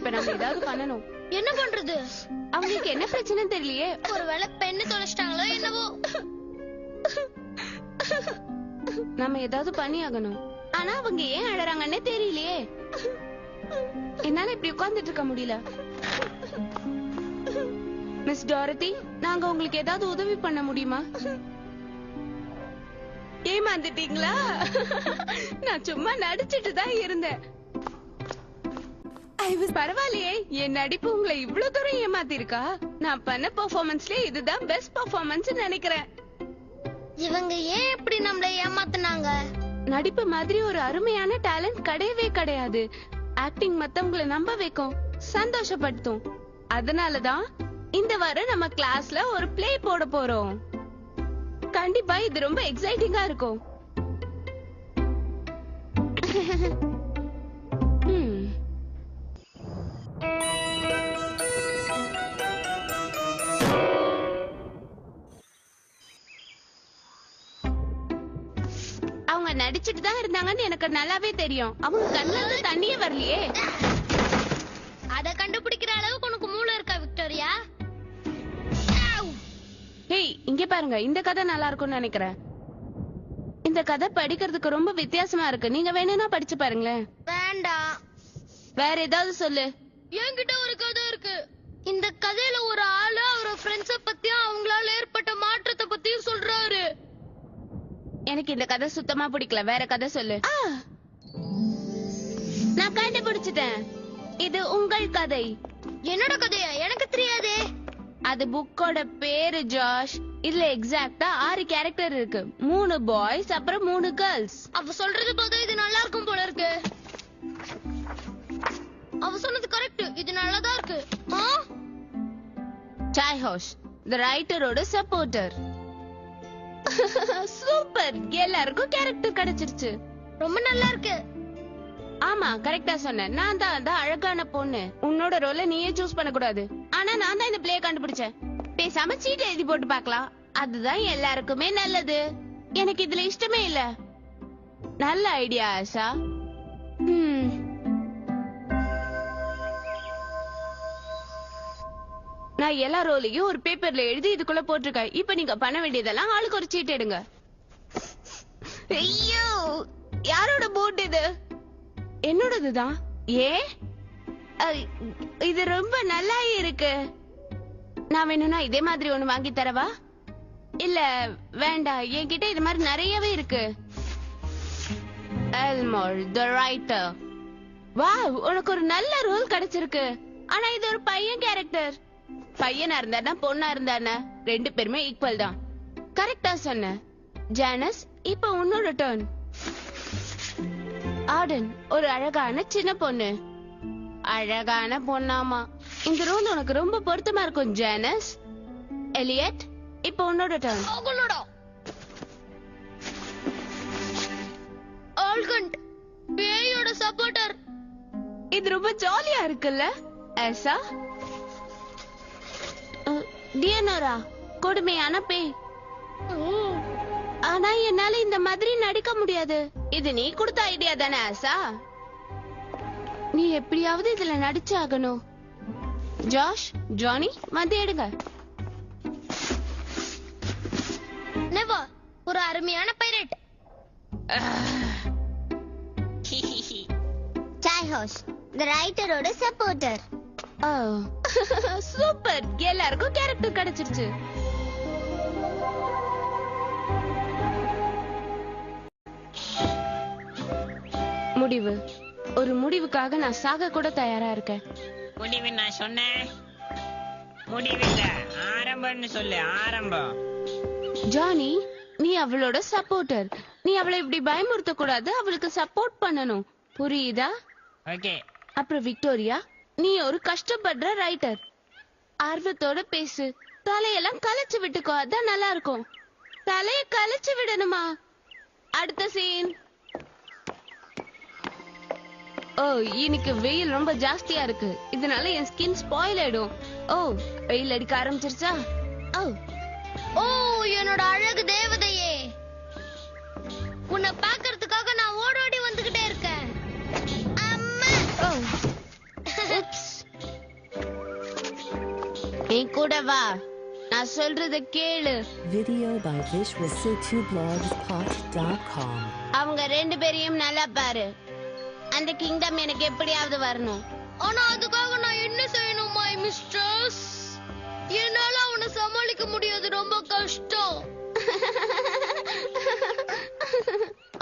இப்ப நம்ம ஏதாவது பண்ணணும். என்ன பண்றது? அவங்களுக்கு என்ன பிரச்சனைன்னு தெரியலையே. ஒருவேளை பெண்ணு தொலைச்சிட்டாங்களோ என்னவோ. நம்ம ஏதாவது பண்ணி ஆகணும். ஆனா அவங்க ஏன் அழறாங்கன்னே தெரியலையே. என்னால இப்படி உட்கார்ந்துட்டு இருக்க முடியல. மிஸ் டாரதி, நாங்க உங்களுக்கு ஏதாவது உதவி பண்ண முடியுமா? ஏமாந்துட்டீங்களா? நான் சும்மா நடிச்சிட்டு தான் இருந்தேன். பரவாயில்லையே, என் நடிப்பு உங்களை இவ்வளவு தூரம் ஏமாத்தி இருக்கா? நான் பண்ண பெர்ஃபார்மன்ஸ்ல இதுதான் பெஸ்ட் பெர்ஃபார்மன்ஸ் நினைக்கிறேன். இவங்க ஏன் இப்படி நம்மள ஏமாத்துனாங்க? நடிப்பு மாதிரி ஒரு அருமையான டேலண்ட் கிடையவே கிடையாது. ஆக்டிங் மத்தவங்களை நம்ப வைக்கும், சந்தோஷப்படுத்தும். அதனாலதான் இந்த வாரம் நம்ம கிளாஸ்ல ஒரு பிளே போட போறோம். கண்டிப்பா இது ரொம்ப எக்ஸைட்டிங்கா இருக்கும். அவங்க நடிச்சிட்டு தான் இருந்தாங்கன்னு எனக்கு நல்லாவே தெரியும். அவங்க கண்ணுல இருந்து தண்ணியே வரலையே. அத கண்டுபிடிக்கிற அளவுக்கு உனக்கு மூளை இருக்கா விக்டோரியா? ஹேய், இங்க பாருங்க, இந்த கதை நல்லா இருக்கும்னு நினைக்கிறேன். இந்த கதை படிக்கிறதுக்கு ரொம்ப வித்தியாசமா இருக்கு. நீங்க வேணும்னா படிச்சு பாருங்களேன். வேண்டாம். வேற ஏதாவது சொல்லு. என்கிட்ட ஒரு கதை இருக்கு. இந்த கதையில ஒரு ஆளு அவரோட ஃப்ரெண்ட்ஸ பத்தியும் அவங்களால ஏற்பட்ட மாற்றத்தை பத்தியும் சொல்றாரு. எனக்கு இந்த கதை சுத்தமா பிடிக்கல. வேற கதை சொல்லு. நான் கண்டுபிடிச்சிட்டேன். இது உங்கள் கதை. என்னோட கதையா? எனக்கு தெரியாதே. அது புக்கோட பேரு ஜாஷ். இதுல எக்ஸாக்ட்டா 6 கேரக்டர் இருக்கு. 3 பாய்ஸ் அப்புறம் 3 கேர்ள்ஸ். அவ சொல்றது பார்த்தா இது நல்லா இருக்கும் போல இருக்கு. அவ சொன்னது கரெக்ட். இது நல்லாதான் இருக்கு. சாய் ஹவுஸ் தி ரைட்டரோட சப்போர்ட்டர். சூப்பர், எல்லாருக்கும் கேரக்டர் கிடைச்சிருச்சு. ரொம்ப நல்லா இருக்கு. ஆமா, கரெக்டா சொன்ன. நான் தான் அந்த அழகான பொண்ணு. உன்னோட ரோல நீயே சூஸ் பண்ண கூடாது. ஆனா நான் தான் இந்த பிளே கண்டுபிடிச்சேன். பேசாம சீட் எழுதி போட்டு பார்க்கலாம். அதுதான் எல்லாருக்குமே நல்லது. எனக்கு இதுல இஷ்டமே இல்ல. நல்ல ஐடியா ஆஷா. நான் எல்லா ரோலையும் ஒரு பேப்பர்ல எழுதி இதுக்குள்ள போட்டிருக்கேன். இப்ப நீங்க பண்ண வேண்டியதெல்லாம் ஆளுக்கு ஒரு சீட் எடுங்க. ஐயோ, யாரோட போட் இது? என்னோடதுதான். ஏ, இது ரொம்ப நல்லா இருக்கு. நான் வேணும்னா இதே மாதிரி ஒண்ணு வாங்கி தரவா? இல்ல வேண்டாம், என்கிட்ட இது மாதிரி நிறையவே இருக்கு. எல்மோர் தி ரைட்டர். வாவ், உனக்கு ஒரு நல்ல ரோல் கிடைச்சிருக்கு. ஆனா இது ஒரு பையன் கேரக்டர். பையனா இருந்தானா பொண்ணா இருந்தானா 2 பேருமே ஈக்குவல் தான். கரெக்டா சொன்ன. ஜானஸ், இப்ப உன்னோட டர்ன். ஆடன், ஒரு அழகான சின்ன பொண்ணு. அழகான பொண்ணாமா. இந்த ரோல் உனக்கு ரொம்ப பொருத்தமா இருக்கும் ஜானஸ். எலியட், இப்ப உன்னோட டர்ன். ஆல்கண்ட், பேயோட சப்போர்ட்டர். இது ரொம்ப ஜாலியா இருக்குல்ல ஆஷா? டியனோரா, கொடுமையான பேய். ஆனா என்னால இந்த மாதிரி நடிக்க முடியாது. இது நீ கொடுத்த ஐடியா தானே ஆஷா? நீ எப்படியாவது இதுல நடிச்சு ஆகணும். ஜாஷ், ஜானி, வந்து எடுங்க. நெவா, ஒரு அருமையான பைரட். சாய் ஹவுஸ் தி ரைட்டரோட சப்போர்ட்டர். சூப்பர், எல்லாருக்கும் கேரக்டர் கிடைச்சிருச்சு. முடிவு. ஒரு முடிவுக்காக நான் சாக கூட தயாரா இருக்கேன். முடிவு நான் சொன்னேன். முடிவில்ல, ஆரம்பம்னு சொல்லு. ஆரம்பம். ஜானி, நீ அவளோட சப்போர்ட்டர். நீ அவளை இப்படி பயமுறுத்த கூடாது. அவளுக்கு சப்போர்ட் பண்ணணும், புரியுதா? ஓகே. அப்புறம் விக்டோரியா, நீ ஒரு கஷ்டப்படுற ரைட்டர். ஆர்வத்தோட பேசு. தலையெல்லாம் கலைச்சு விட்டுக்கோ, அதான் நல்லா இருக்கும். தலைய கலைச்சு விடணுமா? அடுத்த சீன். ஓ, இன்னைக்கு வெயில் ரொம்ப ஜாஸ்தியா இருக்கு. இதனால என் ஸ்கின் ஸ்பாயில் ஆயிடும். ஓ, வெயில் அடிக்க ஆரம்பிச்சிருச்சா? ஓ ஓ, என்னோட அழகு தேவதையே, உன்னை பாக்குறதுக்காக நான் ஓடோடி வந்துகிட்டே இருக்கேன். அம்மா. ஓ, கூட வா, நான் சொல்றத கேளு. Video by vishwasitu.blogspot.com. அவங்க 2 பேரையும் நல்லா பாரு. அந்த கிங்டம் எனக்கு எப்படியாவது வரணும். ஆனா அதுக்காக நான் என்ன செய்யணும் மை மிஸ்டர்ஸ்? என்னால அவனை சமாளிக்க முடியாது, ரொம்ப கஷ்டம்.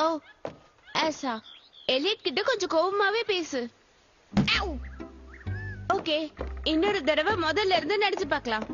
ஓ ஆசா, எலியட் கிட்ட கொஞ்சம் கோவமாவே பேசு. ஓகே, இன்னொரு தடவை முதல்ல இருந்து நடிச்சு பார்க்கலாம்.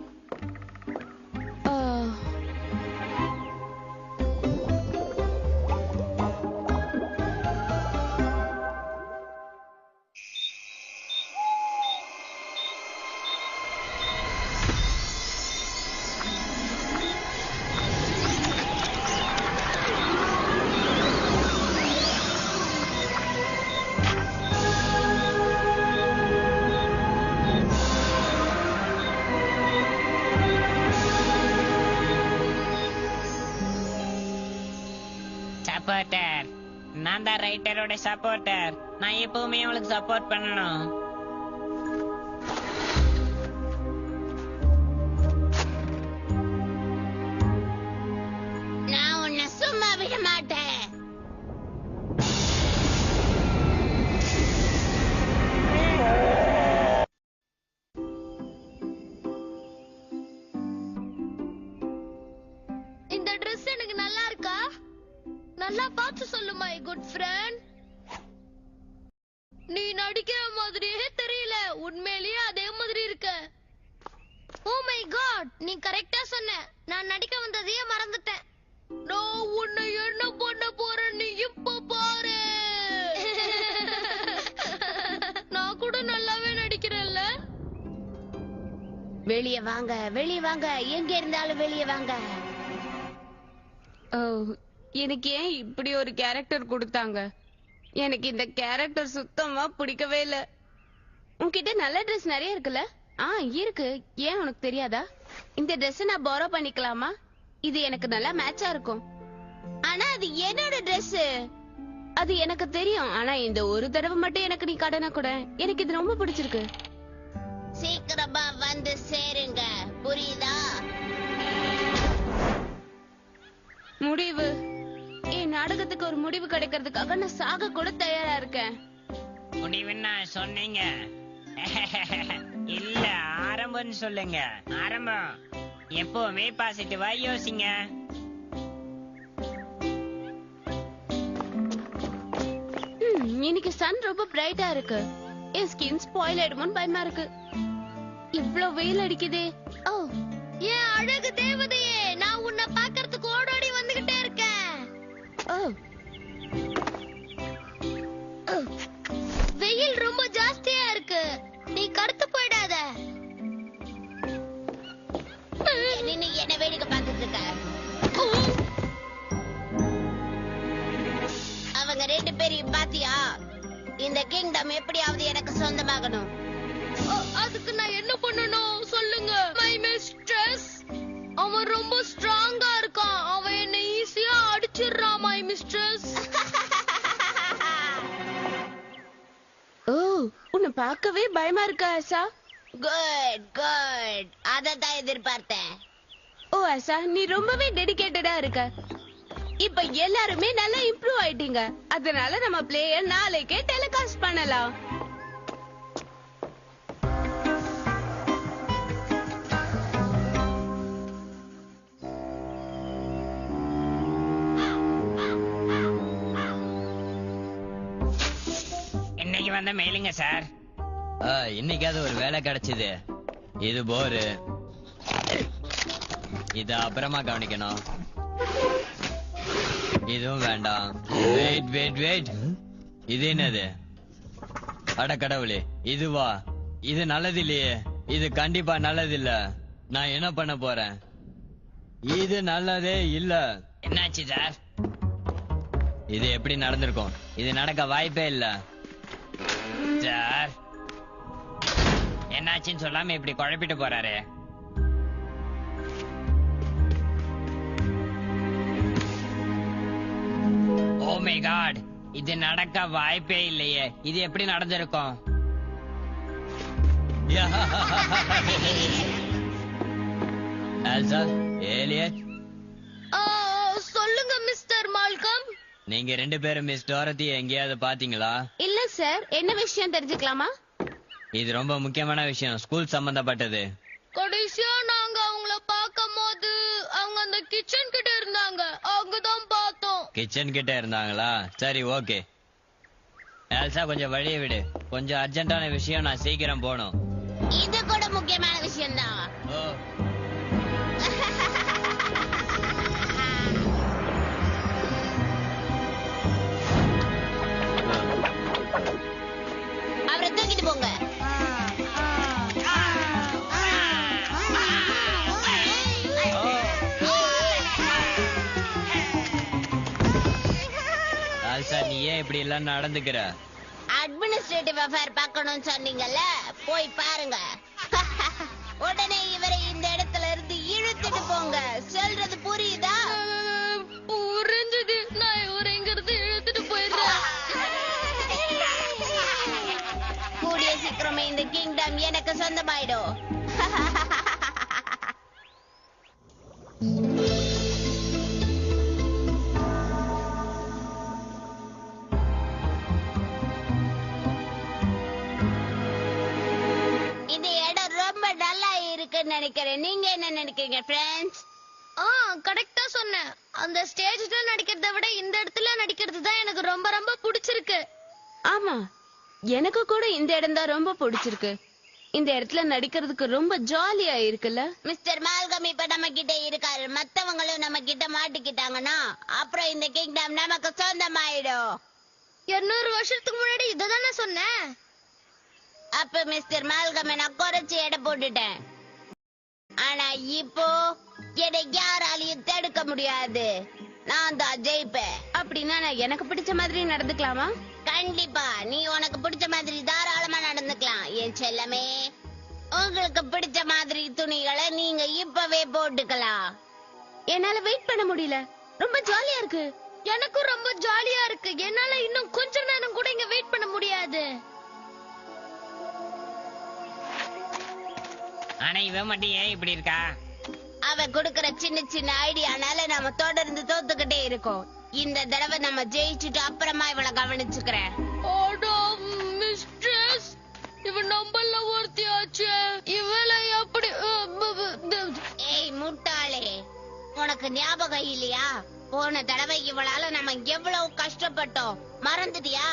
சப்போர்ட்டர், நான் தான் ரைட்டரோட சப்போர்ட்டர். நான் எப்பவுமே அவளுக்கு சப்போர்ட் பண்ணணும். நான் உன்னை சும்மா விட மாட்டேன். இந்த Dress எனக்கு நல்லா இருக்கா? நல்லா பார்த்து சொல்லு மை குட் ஃப்ரெண்ட். நீ நடிக்கிற மாதிரியே தெரியல, உண்மையிலேயே அதே மாதிரி இருக்க. ஓ மை காட், நீ கரெக்டா சொன்ன. நான் நடிக்க வந்ததையே மறந்துட்டேன். நான் உன்னை என்ன பண்ண போறேன் நீ இப்ப பாரு. நான் கூட நல்லாவே நடிக்கிறேன்ல. வெளியே வாங்க, வெளியே வாங்க, எங்க இருந்தாலும் வெளியே வாங்க. ஓ, எனக்கு ஏன் இப்படி ஒரு கேரக்டர் கொடுத்தாங்க? எனக்கு இந்த கேரக்டர் சுத்தமா பிடிக்கவே இல்ல. உன்கிட்ட நல்ல Dress நிறைய இருக்குல்ல? இருக்கு. ஏன் உனக்கு தெரியாதா? இந்த Dress நான் borrow பண்ணிக்கலாமா? இது எனக்கு நல்லா மேட்சா இருக்கும். ஆனா அது என்னோட Dress. அது எனக்கு தெரியும். ஆனா இந்த ஒரு தடவை மட்டும் எனக்கு நீ கடனை கூட. எனக்கு இது ரொம்ப பிடிச்சிருக்கு. சீக்கிரமா வந்து சேருங்க, புரியுதா? முடிவு. என் நாடகத்துக்கு ஒரு முடிவு கிடைக்கிறதுக்காக நான் சாக கூட தயாரா இருக்கேன். முடிவுன்னா சொன்னீங்க. இல்ல, ஆரம்பம்னு சொல்லுங்க. ஆரம்பம். எப்பவுமே பாசிட்டிவா யோசிங்க. இன்னைக்கு சன் ரொம்ப பிரைட்டா இருக்கு. என் ஸ்கின் ஸ்பாயில் ஆயிடுமோன்னு பயமா இருக்கு. இவ்ளோ வெயில் அடிக்குதே. ஓ, ஏன் அழகு தேவதையே, நான் உன்னை பார்க்கிறதுக்கு ஓடோடி வந்துகிட்டே இருக்கேன். ஓ, வெயில் ரொம்ப ஜாஸ்தியா இருக்கு, நீ கருத்து போயிடாத. நீ என்ன வேடிக்கை பார்த்துட்டு இருக்க? அவங்க 2 பேரையும் பாத்தியா? இந்த கிங்டம் எப்படியாவது எனக்கு சொந்தமாகணும். அதுக்கு நான் என்ன பண்ணணும் சொல்லுங்க மை மிஸ்ட்ரஸ். அவன் ரொம்ப ஸ்ட்ராங்கா இருக்கான், அவன் என்ன ஈஸியா அடிச்சிடுறான் மை மிஸ்ட்ரஸ். ஓ, உன்னை பார்க்கவே பயமா இருக்கா ஆசா? குட் குட், அததான் எதிர்பார்த்தேன். ஓ ஆசா, நீ ரொம்பவே டெடிகேட்டடா இருக்க. இப்ப எல்லாருமே நல்லா இம்ப்ரூவ் ஆயிட்டீங்க. அதனால நம்ம பிளேயர் நாளைக்கே டெலிகாஸ்ட் பண்ணலாம். இன்னைக்கு வந்த மெயிலுங்க சார். இன்னைக்காவது ஒரு வேலை கிடைச்சது. இது போரு. இத அப்புறமா கவனிக்கணும். இதுவும் வேண்டாம். வெயிட் வெயிட் வெயிட், இது என்னது? அட கடவுளே, இதுவா? இது நல்லது இல்லையே. இது கண்டிப்பா நல்லது இல்ல. நான் என்ன பண்ண போறேன்? இது நல்லதே இல்ல. என்னாச்சு சார்? இது எப்படி நடந்திருக்கும்? இது நடக்க வாய்ப்பே இல்ல. சார், என்னாச்சுன்னு சொல்லாம இப்படி குழப்பிட்டு போறாரு. ஓ மை காட், இது நடக்க வாய்ப்பே இல்லையே. இது எப்படி நடந்திருக்கும்? ஆல்சா, ஏலியட், சொல்லுங்க மிஸ்டர் மால்கம். நீங்க 2 பேரும் மிஸ் டோரத்தி எங்கேயாவது பாத்தீங்களா? இல்ல சார், என்ன விஷயம் தெரிஞ்சுக்கலாமா? இது ரொம்ப முக்கியமான விஷயம், ஸ்கூல் சம்பந்தப்பட்டது. கடைசியா நாங்க அவங்கள பார்க்கும்போது அவங்க அந்த கிச்சன் கிட்ட இருந்தாங்க, அங்கதான் பார்த்தோம். கிச்சன் கிட்ட இருந்தாங்களா? சரி, ஓகே. ஆல்சா, கொஞ்சம் வழியை விடு, கொஞ்சம் அர்ஜென்ட்டான விஷயம், நான் சீக்கிரம் போகணும். இது கூட முக்கியமான விஷயம் தான். ஓ, அவரை தூக்கிட்டு போங்க. ஆல்சா, நீ ஏன் இப்படி எல்லாம் நடந்துக்கிற? அட்மினிஸ்ட்ரேட்டிவ் அஃபேர் பார்க்கணும்னு சொன்னீங்கல்ல, போய் பாருங்க. உடனே இவரை இந்த இடத்துல இருந்து இழுத்துட்டு போங்க. சொல்றது புரியுதா? புரிஞ்சது. நான் இவரை இங்க இருந்து இழுத்துட்டு போயிடுறேன். கூடிய சீக்கிரமே இந்த கிங்டம் எனக்கு சொந்தமாயிடும். இந்த இடம் ரொம்ப நல்லா இருக்குன்னு நினைக்கிறேன். நீங்க என்ன நினைக்கிறீங்க ஃப்ரெண்ட்ஸ்? கரெக்டா சொன்னேன். அந்த ஸ்டேஜ்ல நடிக்கிறதை விட இந்த இடத்துல நடிக்கிறது தான் எனக்கு ரொம்ப ரொம்ப பிடிச்சிருக்கு. ஆமா, எனக்கு கூட இந்த இடம் தான் ரொம்ப பிடிச்சிருக்கு. இந்த இடத்துல நடிக்கிறதுக்கு ரொம்ப ஜாலியா இருக்குல்ல. மிஸ்டர் மால்கம் இப்ப நம்ம கிட்ட இருக்காரு. மத்தவங்களும் நம்ம கிட்ட மாட்டிக்கிட்டாங்கன்னா அப்புறம் இந்த கிங்டம் நமக்கு சொந்தமாயிடும். 200 வருஷத்துக்கு முன்னாடி இததானே சொன்னேன். அப்ப மிஸ்டர் மால்கம் நான் குறைச்சு எடை போட்டுட்டேன். ஆனா இப்போ என்னை யாராலையும் தடுக்க முடியாது. நான் தான் ஜெயிப்பேன். அப்படின்னா நான் எனக்கு பிடிச்ச மாதிரி நடந்துக்கலாமா? கண்டிப்பா, நீ உனக்கு பிடிச்ச மாதிரி தாராளமா நடந்துக்கலாம் என் செல்லமே. உங்களுக்கு பிடிச்ச மாதிரி துணிகளை நீங்க இப்பவே போட்டுக்கலாம். என்னால வெயிட் பண்ண முடியல, ரொம்ப ஜாலியா இருக்கு. எனக்கும் ரொம்ப ஜாலியா இருக்கு. என்னால இன்னும் கொஞ்ச நேரம் கூட இங்க வெயிட் பண்ண முடியாது. ஆனா இவன் மட்டும் ஏன் இப்படி இருக்கா? அவ கொடுக்கற சின்ன சின்ன ஐடியானால நம்ம தொடர்ந்து தோத்துக்கிட்டே இருக்கோம். இந்த தடவை நம்ம ஜெயிச்சுட்டு அப்புறமா இவளை கவனிச்சுக்கிறேன். மிஸ்ட்ரஸ், இவன் நம்மள ஒருத்தியாச்சு. இவளை எப்படி? ஏய் முட்டாளே, உனக்கு ஞாபகம் இல்லையா? போன தடவை இவளால நம்ம எவ்வளவு கஷ்டப்பட்டோம், மறந்துட்டியா?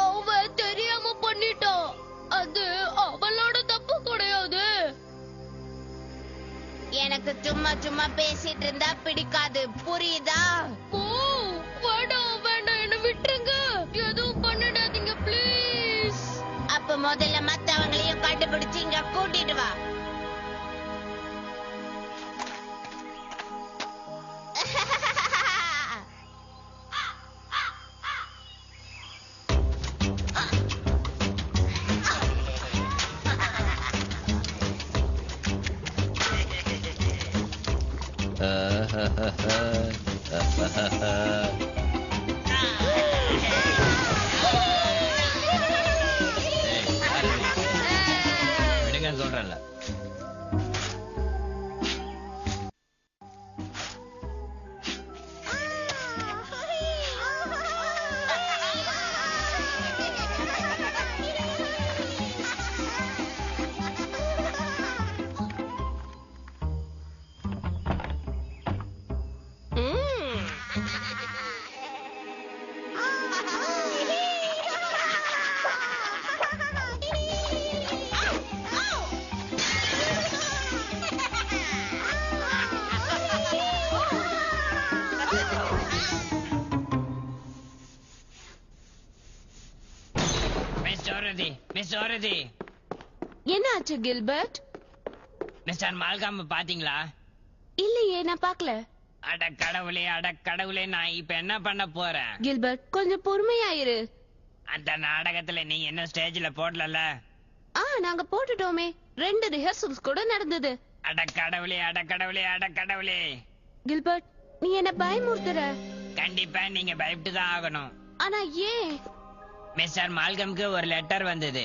அவ தெரியாம பண்ணிட்டோம். அது அவளோட தப்பு கிடையாது. எனக்கு சும்மா சும்மா பேசிட்டு இருந்தா பிடிக்காது, புரியுதா? ஓ, வேண்டாம் வேண்டாம், என்ன விட்டுருங்க. எதுவும் பண்ணிடாதீங்க ப்ளீஸ். அப்ப முதல்ல மத்தவங்களையும் கண்டுபிடிச்சு இங்க கூட்டிட்டு வா. விடுங்க சொல்றேன்ல. மிஸ் டோரதி, என்ன ஆச்சு கில்பர்ட்? மிஸ்டர் மால்கம் பாத்தீங்களா? இல்லையே, நான் பார்க்கல. அட கடவுளே, நான் இப்ப என்ன பண்ண போறேன்? கில்பர்ட், கொஞ்சம் பொறுமையாயிரு. அந்த நாடகத்துல நீ என்ன ஸ்டேஜ்ல போடல? நாங்க போட்டுட்டோமே. 2 ரிஹர்சல்ஸ் கூட நடந்தது. அட கடவுளே. கில்பர்ட், நீ என்ன பயமுறுத்துற. கண்டிப்பா நீங்க பயப்பட்டு தான் ஆகணும். ஆனா ஏன்? மிஸ்டர் மால்கம்க்கு ஒரு லெட்டர் வந்தது.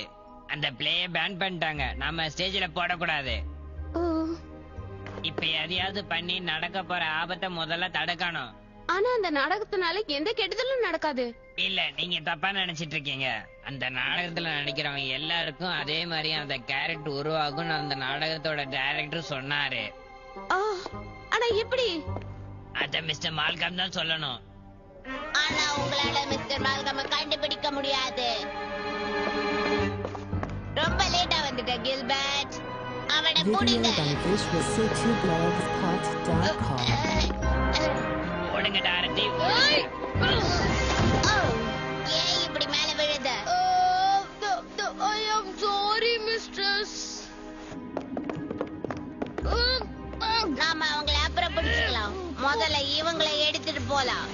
அந்த பிளேய பேன் பண்ணிட்டாங்க. நாம ஸ்டேஜ்ல போடக்கூடாது. ஓ, இப்ப எதையாவது பண்ணி நடக்க போற ஆபத்தை முதல்ல தடுக்கணும். ஆனா அந்த நாடகத்தினால எந்த கெடுதலும் நடக்காது. இல்ல, நீங்க தப்பா நினைச்சிட்டு இருக்கீங்க. அந்த நாடகத்துல நடிக்கிறவங்க எல்லாருக்கும் அதே மாதிரி அந்த கேரக்டர் உருவாகும் அந்த நாடகத்தோட டைரக்டர் சொன்னாரு. ஆ, ஆனா எப்படி? அத மிஸ்டர் மால்கம் தான் சொல்லணும். ஆனா உங்களால மிஸ்டர் மால்கம் கண்டுபிடிக்க முடியாது. ரொம்ப லேட்டா வந்துட்ட கில்பர்ட். அவனை புடிங்க. ஓடுங்க டாரதி. ஏன் இப்படி மேல விழுத? I am sorry, mistress. நாம அவங்கள அப்புறம் பிடிச்சிக்கலாம். முதல்ல இவங்களை எடுத்துட்டு போலாம்.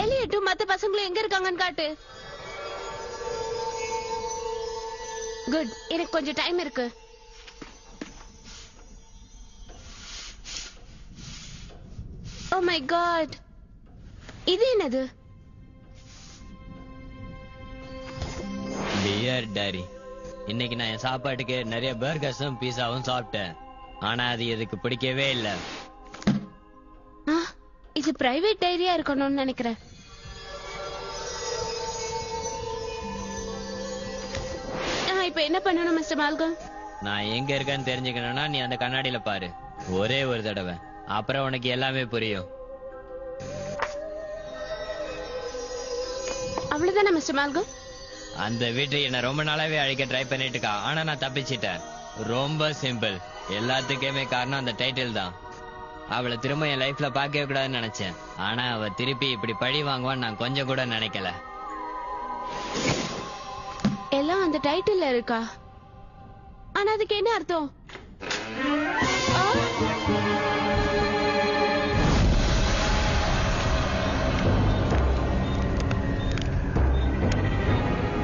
எலியட்டும் மத்த பசங்களும் எங்க இருக்காங்கன்னு காட்டு. குட், எனக்கு கொஞ்சம் டைம் இருக்கு. ஓ மை காட், இது என்னது? டியர் டாரி, இன்னைக்கு நான் என் சாப்பாட்டுக்கு நிறைய பர்கர்ஸும் பீஸாவும் சாப்பிட்டேன். ஆனா அது எனக்கு பிடிக்கவே இல்ல. இது பிரைவேட் டைரியா இருக்கணும்னு நினைக்கிறேன். இப்ப என்ன பண்ணணும் மிஸ்டர் மால்கம்? நான் எங்க இருக்கேன்னு தெரிஞ்சுக்கணும்னா நீ அந்த கண்ணாடியில பாரு ஒரே ஒரு தடவை. அப்புறம் உனக்கு எல்லாமே புரியும். அவ்வளவுதானே மிஸ்டர் மால்கம்? அந்த வீட்டை என்ன ரொம்ப நாளாவே அழிக்க ட்ரை பண்ணிட்டு இருக்கா. ஆனா நான் தப்பிச்சிட்டேன். ரொம்ப சிம்பிள். எல்லாத்துக்குமே காரணம் அந்த டைட்டில் தான். அவளை திரும்ப என் லைஃப்ல பார்க்கவே கூடாதுன்னு நினைச்சேன். ஆனா அவ திருப்பி இப்படி பழி வாங்குவான்னு நான் கொஞ்சம் கூட நினைக்கல. எல்லாம் அந்த டைட்டில்ல இருக்கா? ஆனா அதுக்கு என்ன அர்த்தம்?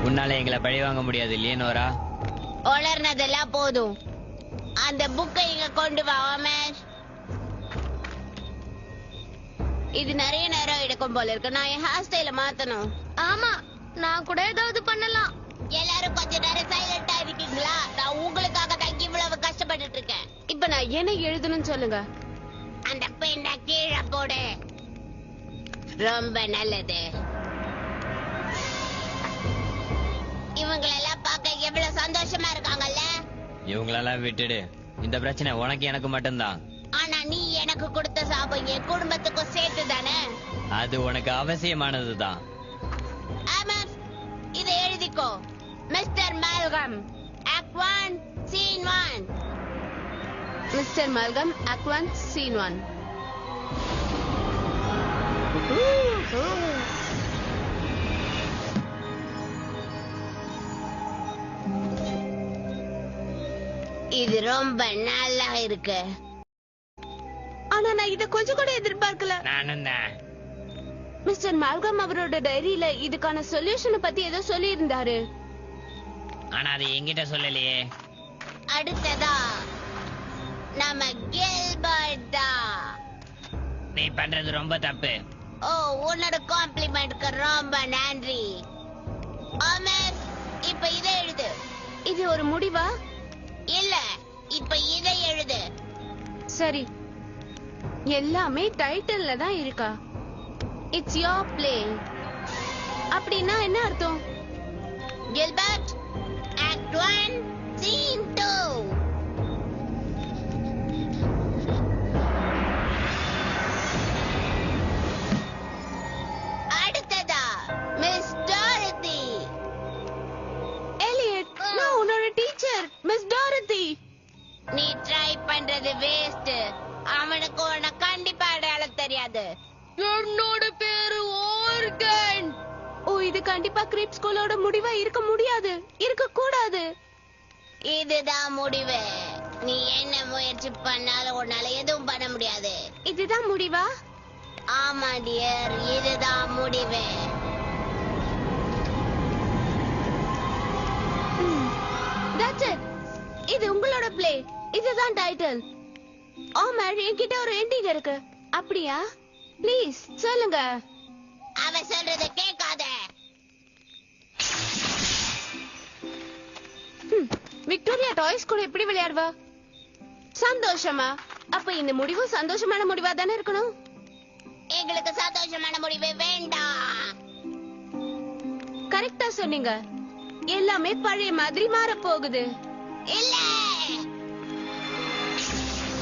உன்னால எங்களை பழி வாங்க முடியாது லியோனோரா. உளர்னதெல்லாம் போதும். அந்த புக்கை இங்க கொண்டு வா ரமேஷ். இது நிறைய நேரம் எடுக்கும் போல இருக்கு. நான் என் ஹேர் ஸ்டைல மாத்தணும். ஆமா, நான் கூட ஏதாவது பண்ணலாம். எல்லாரும் கொஞ்ச நேரம் சைலண்டா இருக்கீங்களா? நான் உங்களுக்காக தான் இவ்வளவு கஷ்டப்பட்டுட்டு இருக்கேன். இப்ப நான் என்ன எழுதணும்னு சொல்லுங்க. அந்த பெண்ணை கீழே போடு. ரொம்ப நல்லது. இவங்களெல்லாம் பார்க்க எவ்வளவு சந்தோஷமா இருக்காங்கல்ல? இவங்களெல்லாம் விட்டுடு. இந்த பிரச்சனை உனக்கு எனக்கு மட்டும்தான். ஆனா நீ எனக்கு கொடுத்த சாபம் என் குடும்பத்துக்கும் சேர்த்து தானே? அது உனக்கு அவசியமானதுதான். ஆமா, இதை எழுதிக்கோ. Mister Malcolm, act 1, scene 1. Mister Malcolm, act 1, scene 1. இது ரொம்ப நல்லா இருக்கு. ஆனா நான் இத கொஞ்சம் கூட எதிர்பார்க்கல. நானும் தான். மிஸ்டர் மால்கம் அவரோட டைரியில இதுக்கான சொல்யூஷனை பத்தி ஏதோ சொல்லி இருந்தாரு. ஆனா அது என்கிட்ட சொல்லலையே. அடுத்ததா நம்ம கில்பர்ட் தான். நீ பண்றது ரொம்ப தப்பு. ஓ, உன்னோட காம்ப்ளிமெண்ட்க்கு ரொம்ப நன்றி. ஆமென். இப்ப இதை எழுது. இது ஒரு முடிவா? இல்ல, இப்ப இதை எழுது. சரி, எல்லாமே டைட்டில்ல தான் இருக்கா. It's your play. அப்படின்னா என்ன அர்த்தம்? Gilbert, act 1, scene 2. அடுத்ததா மிஸ் டாரதி. எலியட், நான் உன்னோட டீச்சர் மிஸ் டாரதி. நீ ட்ரை பண்றது வேஸ்ட். அவனுக்கு உன்னை கண்டிப்பா அடையாளம் தெரியாது. என்னோட பேரு ஓர்கன். ஓ, இது கண்டிப்பா கிரிப் ஸ்கூலோட முடிவா இருக்க முடியாது, இருக்க கூடாது. இதுதான் முடிவு. நீ என்ன முயற்சி பண்ணாலும் உன்னால எதுவும் பண்ண முடியாது. இதுதான் முடிவா? ஆமா டியர், இதுதான் முடிவு. That's it. இது உங்களோட பிளே. இதுதான் டைட்டில். ஓ மேரி, என்கிட்ட ஒரு எண்டிங் இருக்கு. அப்படியா? ப்ளீஸ் சொல்லுங்க. அவ சொல்ற சொல்றத கேட்காத. விக்டோரியா டாய்ஸ் கூட எப்படி விளையாடுவா? சந்தோஷமா? அப்ப இந்த முடிவு சந்தோஷமான முடிவா தானே இருக்கணும். எங்களுக்கு சந்தோஷமான முடிவே வேண்டாம். கரெக்டா சொன்னீங்க. எல்லாமே பழைய மாதிரி மாற போகுது. இல்ல,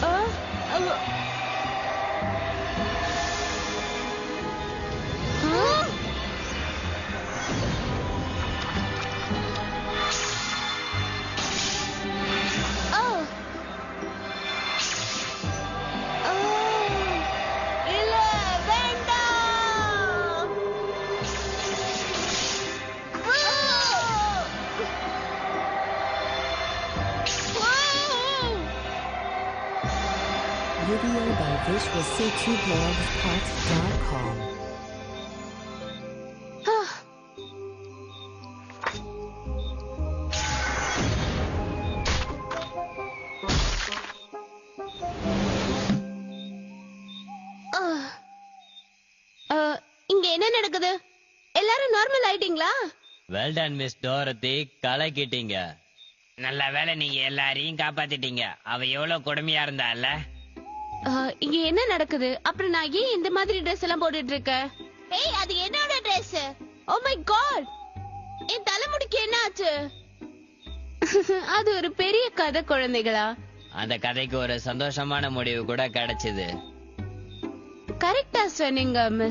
ஆ, ஆ. ஆ. ஆ. இல்ல, வேண்டாம். Video by visualc2blogs.com. ஆ. ஆ. இங்க என்ன நடக்குது? எல்லாரும் நார்மல் ஆயிட்டீங்களா? வெல் டன் மிஸ் டோரத்தி, கலக்கிட்டீங்க. நல்ல வேளை நீங்க எல்லாரையும் காப்பாத்திட்டீங்க. அவ எவ்வளவு கொடுமையா இருந்தால. இங்க என்ன நடக்குது? அப்புறம் நான் ஏன் இந்த மாதிரி ட்ரெஸ் எல்லாம் போட்டுட்டு இருக்கேன்? ஏய், அது என்னோட Dress. ஓ மை காட், என் தலைமுடிக்கு என்ன ஆச்சு? அது ஒரு பெரிய கதை குழந்தைகளா. அந்த கதைக்கு ஒரு சந்தோஷமான முடிவு கூட கிடைச்சது. கரெக்டா சொன்னீங்க மிஸ்.